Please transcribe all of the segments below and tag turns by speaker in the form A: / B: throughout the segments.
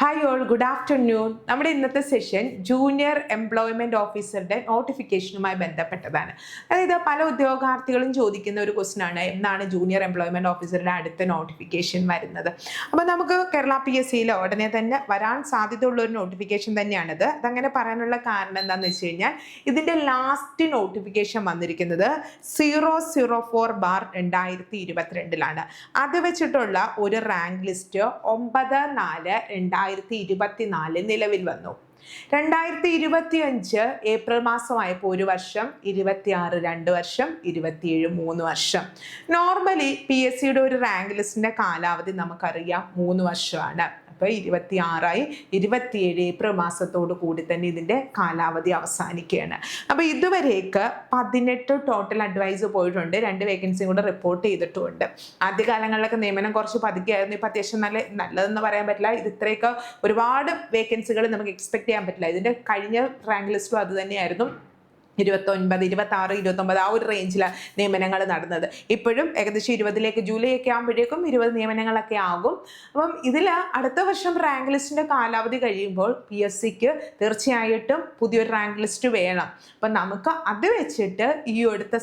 A: Hi all, good afternoon. നമ്മുടെ ഇന്നത്തെ session junior employment ഓഫീസറുടെ നോട്ടിഫിക്കേഷനുമായി ബന്ധപ്പെട്ടതാണ്. അതായത് പല ഉദ്യോഗാർത്ഥികളും ചോദിക്കുന്ന ഒരു ക്വസ്റ്റ്യൻ ആണ്, എന്നാണ് ജൂനിയർ എംപ്ലോയ്മെൻറ്റ് ഓഫീസറുടെ അടുത്ത നോട്ടിഫിക്കേഷൻ വരുന്നത്. അപ്പോൾ നമുക്ക് കേരള PSCയിൽ ഉടനെ തന്നെ വരാൻ സാധ്യതയുള്ള ഒരു നോട്ടിഫിക്കേഷൻ തന്നെയാണിത്. അതങ്ങനെ പറയാനുള്ള കാരണം എന്താണെന്ന് വെച്ച് കഴിഞ്ഞാൽ ഇതിൻ്റെ ലാസ്റ്റ് നോട്ടിഫിക്കേഷൻ വന്നിരിക്കുന്നത് 004/2022 അത് വെച്ചിട്ടുള്ള ഒരു റാങ്ക് ലിസ്റ്റ് 9/4/2024 നിലവിൽ വന്നു. 2025 ഏപ്രിൽ മാസമായപ്പോൾ 1 വർഷം, 26 2 വർഷം, 27 3 വർഷം. നോർമലി PSCയുടെ ഒരു റാങ്ക് ലിസ്റ്റിന്റെ കാലാവധി നമുക്കറിയാം 3 വർഷമാണ്. അപ്പോൾ 26 27 ഏപ്രിൽ മാസത്തോടു കൂടി തന്നെ ഇതിൻ്റെ കാലാവധി അവസാനിക്കുകയാണ്. അപ്പോൾ ഇതുവരേക്ക് 18 ടോട്ടൽ അഡ്വൈസ് പോയിട്ടുണ്ട്. 2 വേക്കൻസിയും കൂടെ റിപ്പോർട്ട് ചെയ്തിട്ടുമുണ്ട്. ആദ്യകാലങ്ങളിലൊക്കെ നിയമനം കുറച്ച് പതുക്കെയായിരുന്നു. ഇപ്പോൾ അത്യാവശ്യം നല്ലതെന്ന് പറയാൻ പറ്റില്ല. ഇത് ഇത്രയൊക്കെ ഒരുപാട് വേക്കൻസികൾ നമുക്ക് എക്സ്പെക്ട് ചെയ്യാൻ പറ്റില്ല. ഇതിൻ്റെ കഴിഞ്ഞ റാങ്ക് ലിസ്റ്റും അത് തന്നെയായിരുന്നു. 29, 26, 29 ആ ഒരു റേഞ്ചിലാണ് നിയമനങ്ങൾ നടന്നത്. ഇപ്പോഴും ഏകദേശം 20 ജൂലൈ ഒക്കെ ആകുമ്പോഴേക്കും 20 നിയമനങ്ങളൊക്കെ ആകും. അപ്പം ഇതിൽ അടുത്ത വർഷം റാങ്ക് ലിസ്റ്റിൻ്റെ കാലാവധി കഴിയുമ്പോൾ PSCക്ക് തീർച്ചയായിട്ടും പുതിയൊരു റാങ്ക് ലിസ്റ്റ് വേണം. അപ്പം നമുക്ക് അത് വെച്ചിട്ട് ഈ അടുത്ത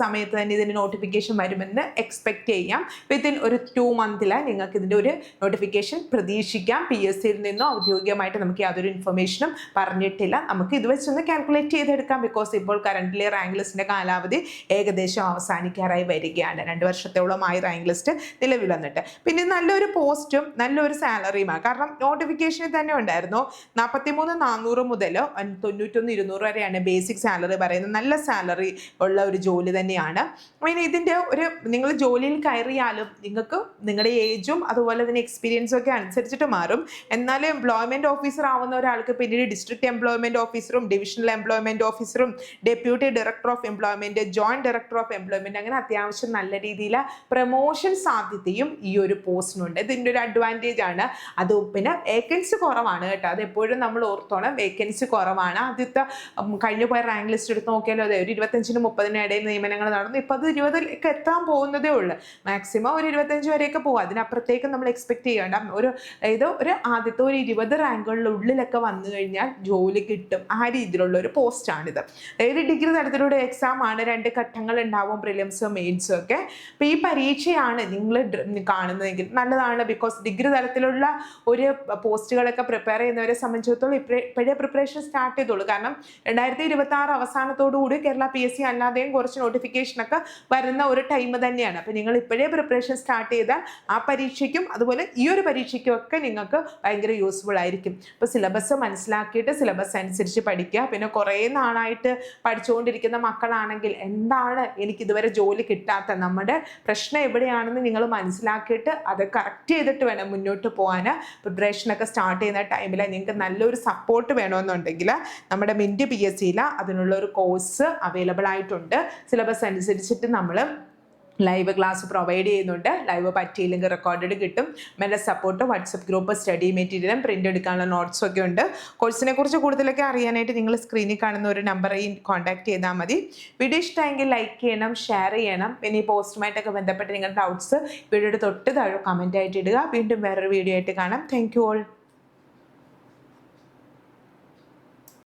A: സമയത്ത് തന്നെ ഇതിൻ്റെ നോട്ടിഫിക്കേഷൻ വരുമെന്ന് എക്സ്പെക്ട് ചെയ്യാം. വിത്തിൻ ഒരു 2 മന്തിൽ നിങ്ങൾക്ക് ഇതിൻ്റെ ഒരു നോട്ടിഫിക്കേഷൻ പ്രതീക്ഷിക്കാം. PSCയിൽ നിന്നോ ഔദ്യോഗികമായിട്ട് നമുക്ക് യാതൊരു ഇൻഫർമേഷനും പറഞ്ഞിട്ടില്ല. നമുക്ക് ഇത് വെച്ചൊന്ന് കാൽക്കുലേറ്റ് ചെയ്തെടുക്കാം. ബിക്കോസ് ഇപ്പോൾ കറന്റ്ലി റാങ്ക് ലിസ്റ്റിന്റെ കാലാവധി ഏകദേശം അവസാനിക്കാറായി വരികയാണ്. 2 വർഷത്തോളമായി റാങ്ക് ലിസ്റ്റ് നിലവിൽ വന്നിട്ട്. പിന്നെ നല്ലൊരു പോസ്റ്റും നല്ലൊരു സാലറിയുമാണ്. കാരണം നോട്ടിഫിക്കേഷനിൽ തന്നെ ഉണ്ടായിരുന്നു 43,400 മുതൽ 91,200 വരെയാണ് ബേസിക് സാലറി പറയുന്നത്. നല്ല സാലറി ഉള്ള ഒരു ജോലി തന്നെയാണ്. പിന്നെ ഇതിൻ്റെ ഒരു നിങ്ങൾ ജോലിയിൽ കയറിയാലും നിങ്ങൾക്ക് നിങ്ങളുടെ ഏജും അതുപോലെ തന്നെ എക്സ്പീരിയൻസും ഒക്കെ അനുസരിച്ചിട്ട് മാറും. എന്നാലും എംപ്ലോയ്മെന്റ് ഓഫീസർ ആവുന്ന ഒരാൾക്ക് പിന്നീട് ഡിസ്ട്രിക്ട് എംപ്ലോയ്മെന്റ് ഓഫീസറും ഡിവിഷണൽ എംപ്ലോയ്മെന്റ് ഓഫീസറും deputy director of employment, joint director of employment, അങ്ങനെ അത്യാവശ്യം നല്ല രീതിയിൽ പ്രമോഷൻ സാധ്യതയും ഈ ഒരു പോസ്റ്റിനുണ്ട്. ഇതിൻ്റെ ഒരു അഡ്വാൻറ്റേജ് ആണ്. അത് പിന്നെ വേക്കൻസി കുറവാണ് കേട്ടോ. അത് എപ്പോഴും നമ്മൾ ഓർത്തോണം, വേക്കൻസി കുറവാണ്. ആദ്യത്തെ കഴിഞ്ഞു പോയ റാങ്ക് ലിസ്റ്റ് എടുത്ത് നോക്കിയാലോ അതെ, ഒരു 25-നും 30-നും ഇടയിൽ നിയമനങ്ങൾ നടന്നു. ഇപ്പോൾ അത് 20-ലേക്ക് എത്താൻ പോകുന്നതേ ഉള്ളൂ. മാക്സിമം ഒരു 25 വരെയൊക്കെ പോകും. അതിനപ്പുറത്തേക്ക് നമ്മൾ എക്സ്പെക്ട് ചെയ്യേണ്ട. ഒരു ആദ്യത്തെ ഒരു 20 റാങ്കുകളിലുള്ളിലൊക്കെ വന്നു കഴിഞ്ഞാൽ ജോലി കിട്ടും. ആ രീതിയിലുള്ള ഒരു പോസ്റ്റാണിത്. അതായത് ഡിഗ്രി തരത്തിലുള്ള എക്സാം ആണ്. 2 ഘട്ടങ്ങൾ ഉണ്ടാവും, പ്രിലിംസും മെയിൻസും ഒക്കെ. അപ്പോൾ ഈ പരീക്ഷയാണ് നിങ്ങൾ കാണുന്നതെങ്കിൽ നല്ലതാണ്. ബിക്കോസ് ഡിഗ്രി തലത്തിലുള്ള ഒരു പോസ്റ്റുകളൊക്കെ പ്രിപ്പയർ ചെയ്യുന്നവരെ സംബന്ധിച്ചിടത്തോളം ഇപ്പോഴേ പ്രിപ്പറേഷൻ സ്റ്റാർട്ട് ചെയ്തോളൂ. കാരണം 2026 അവസാനത്തോടുകൂടി കേരള PSC അല്ലാതെയും കുറച്ച് നോട്ടിഫിക്കേഷനൊക്കെ വരുന്ന ഒരു ടൈം തന്നെയാണ്. അപ്പോൾ നിങ്ങൾ ഇപ്പോഴേ പ്രിപ്പറേഷൻ സ്റ്റാർട്ട് ചെയ്താൽ ആ പരീക്ഷയ്ക്കും അതുപോലെ ഈ ഒരു പരീക്ഷയ്ക്കും ഒക്കെ നിങ്ങൾക്ക് ഭയങ്കര യൂസ്ഫുൾ ആയിരിക്കും. അപ്പോൾ സിലബസ് മനസ്സിലാക്കിയിട്ട് സിലബസ് അനുസരിച്ച് പഠിക്കുക. പിന്നെ കുറേ നാളായിട്ട് പഠിച്ചുകൊണ്ടിരിക്കുന്ന മക്കളാണെങ്കിൽ എന്താണ് എനിക്ക് ഇതുവരെ ജോലി കിട്ടാത്ത, നമ്മുടെ പ്രശ്നം എവിടെയാണെന്ന് നിങ്ങൾ മനസ്സിലാക്കിയിട്ട് അത് കറക്റ്റ് ചെയ്തിട്ട് വേണം മുന്നോട്ട് പോകാൻ. പ്രിപ്പറേഷനൊക്കെ സ്റ്റാർട്ട് ചെയ്യുന്ന ടൈമിൽ നിങ്ങൾക്ക് നല്ലൊരു സപ്പോർട്ട് വേണമെന്നുണ്ടെങ്കിൽ നമ്മുടെ മിൻറ്റ് PSCയിൽ അതിനുള്ള ഒരു കോഴ്സ് അവൈലബിൾ ആയിട്ടുണ്ട്. സിലബസ് അനുസരിച്ചിട്ട് നമ്മൾ ലൈവ് ക്ലാസ് പ്രൊവൈഡ് ചെയ്യുന്നുണ്ട്. ലൈവ് പറ്റിയില്ലെങ്കിൽ റെക്കോർഡഡ് കിട്ടും. മെല്ലെ സപ്പോർട്ട്, വാട്സപ്പ് ഗ്രൂപ്പ്, സ്റ്റഡി മെറ്റീരിയലും പ്രിൻ്റ് എടുക്കാനുള്ള നോട്ട്സും ഒക്കെ ഉണ്ട്. കോഴ്സിനെ കുറിച്ച് കൂടുതലൊക്കെ അറിയാനായിട്ട് നിങ്ങൾ സ്ക്രീനിൽ കാണുന്ന ഒരു നമ്പറിൽ കോൺടാക്ട് ചെയ്താൽ മതി. വീഡിയോ ഇഷ്ടമെങ്കിൽ ലൈക്ക് ചെയ്യണം, ഷെയർ ചെയ്യണം. പിന്നെ ഈ പോസ്റ്റുമായിട്ടൊക്കെ ബന്ധപ്പെട്ട് നിങ്ങളുടെ ഡൗട്ട്സ് വീഡിയോയുടെ തൊട്ട് താഴെ കമൻ്റ് ആയിട്ട് ഇടുക. വീണ്ടും വേറൊരു വീഡിയോ ആയിട്ട് കാണാം. Thank you all.